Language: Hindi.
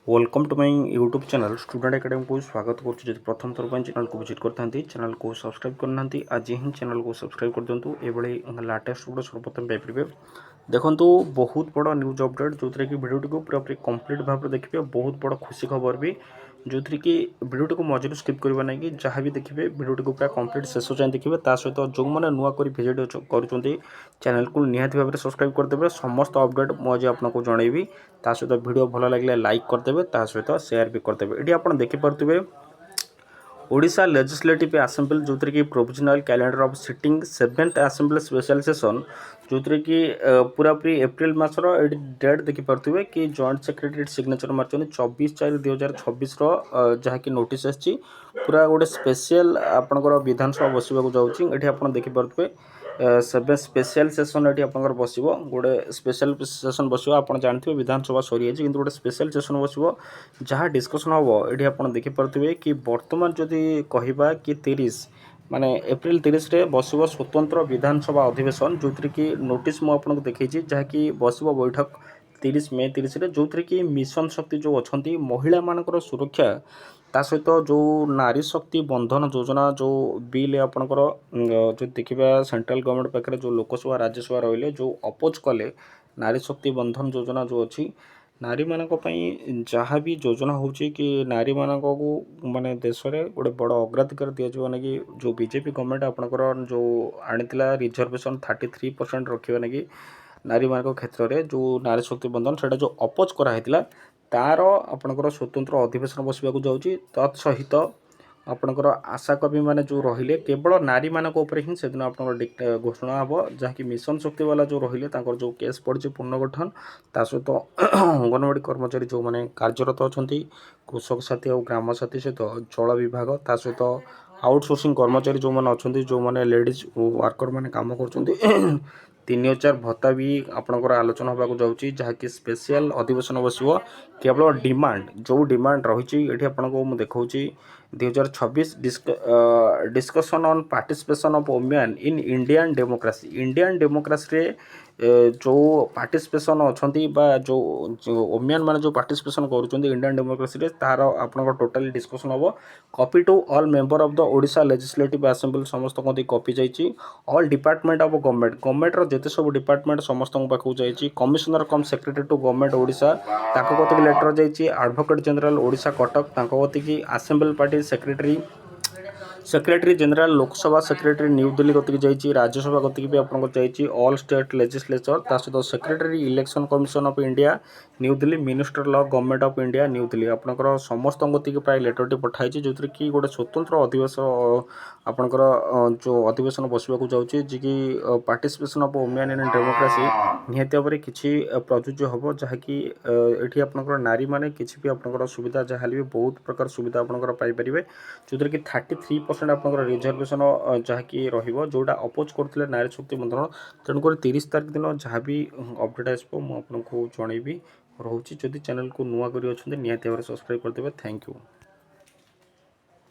Welcome to my YouTube channel student academy को स्वागत करुँच। प्रथम थर पर चैनल को विजिट करता चैनल को सब्सक्राइब करना आज ही चैनल को सब्सक्राइब कर दिंतु। ये लाटेस्ट वीडियो सर्वप्रथम पाइपर देखो बहुत बड़ा न्यूज अपडेट जो कि भिडियोटी को पूरा कंप्लीट भाव में देखिए। बहुत बड़ा खुशी खबर भी जो थी कि भिडियोटी को मझे स्किप करवा ना कि जहाँ भी देखिए भिडियोटी को पूरा कंप्लीट शेष जाए देखिए। सहित जो मैंने नुआ कर भिजिट कर चैनल को निहाती भाव में सब्सक्राइब करदे। समस्त अपडेट मुझे आपको जनइबी। सहित भिडियो भल लगे लाइक करदे सहित शेयर भी करदे। ये आप देखिपे ओडिशा लेजिस्लेटिव असेंबली जो कि provisional calendar of sitting 7th assembly special session जो कि पूरा पूरी एप्रिल मासर डेट देखिपे कि जॉइंट सेक्रेटरी सिग्नेचर मार्च 24/4/2026 जहाँकि नोटिस आसी पूरा गोटे स्पेशल आपंकर विधानसभा बसवाक जाऊँगी। आप देखिपे स्पेशल सेशन ये आप बस गोटे स्पेशल सेशन बस आप जानते हैं विधानसभा सरी जाए कि गोटे स्पेशल सेशन बस जहाँ डिस्कसन हम ये आप देखिपे कि बर्तमान जदि कहवा कि 30 माने एप्रिल 30 रे बस स्वतंत्र विधानसभा अधिवेशन जो कि नोटिस मुझे देखी जहाँकि बस बैठक 30 मे 30 रे जो कि मिशन शक्ति जो अच्छा महिला मानकर सुरक्षा ता सहित जो नारी शक्ति बंधन योजना जो बिल आपणकर जो देखा सेंट्रल गवर्नमेंट पाखे जो लोकसभा राज्यसभा रही जो अपोज कले नारी शक्ति बंधन योजना जो अच्छी नारी मानक जहाँ भी योजना होची कि नारी मानक को माने देश में गोटे बड़ अग्राधिकार दिज्व ना कि जो बीजेपी गवर्नमेंट आपणकर जो आनीला रिजर्वेशन 33% रखा ना कि नारी मान क्षेत्र में जो नारी शक्ति बंधन से जो अपोज कराइला तार आपणकर स्वतंत्र अधिवेशन बसवाक जाऊँगी। तत्सहित आपणकर आशा कवि मैंने जो रहिले केवल नारी मानक ही से दिन आप घोषणा हम जहाँकि मिशन शक्ति वाला जो रहिले जो केस पड़ी पुनर्गठन ता सहित अंगनवाड़ी कर्मचारी जो मैंने कार्यरत अच्छा कृषक साथी और ग्राम साथी सहित जल विभाग ता सहित आउटसोर्सिंग कर्मचारी जो मैंने अच्छा जो मैंने लेडीज वर्कर मैंने कम कर 3000 भत्ता भी आपणकर आलोचना होगा जाऊँगी जहाँकि स्पेशल अधिवेशन बस केवल डिमांड जो डिमांड रही ये आपको मुझे देखा 2026 discussion on participation of women in Indian democracy रे जो पार्टिसिपेशन अच्छा जो वुमेन माने जो पार्टिसिपेशन कर इंडियन डेमोक्रेसी रे तार आपन टोटल डिस्कसन हम copy to all member of the Odisha legislative assembly समस्त कॉपी जाइए। ऑल डिपार्टमेंट ऑफ गवर्नमेंट जिते सब डिपार्टमेंट समस्त पाखक जाइए। Commissioner cum secretary to government Odisha कति लेटर जाइए। एडवोकेट जनरल ओडिशा कटक कति assembly party secretary general Lok Sabha secretary new Delhi कतिक जाइए। राज्यसभा कतिक भी आपको जाइए। ऑल स्टेट लेजिस्लेचर ता सहित secretary election commission of India new Delhi minister law government of India new Delhi आपंकर समस्त गतिक प्राय लेटर टी पठाई जो कि गोटे स्वतंत्र अधिवेशन आपंकर जो अधिवेशन बसवाक जाऊँगी जी कि participation of women in democracy निहती भाव में किसी प्रযোज्य हम जहाँकि ये आपंकर नारी मैंने किसी भी आपंकर सुविधा जहाँ भी बहुत प्रकार सुविधा आपंकर पाइपर जो कि 33% आपंकर रिजर्वेशन जहाँकि रोटा अपोज करते नारी शक्ति बंधन तेणुक 30 तारीख दिन जहाँ भी अपडेट आसो मुझे जनइबी रोचे। जदि चैनल को नुआ कर निहती भाव में सब्सक्राइब करदे। Thank you.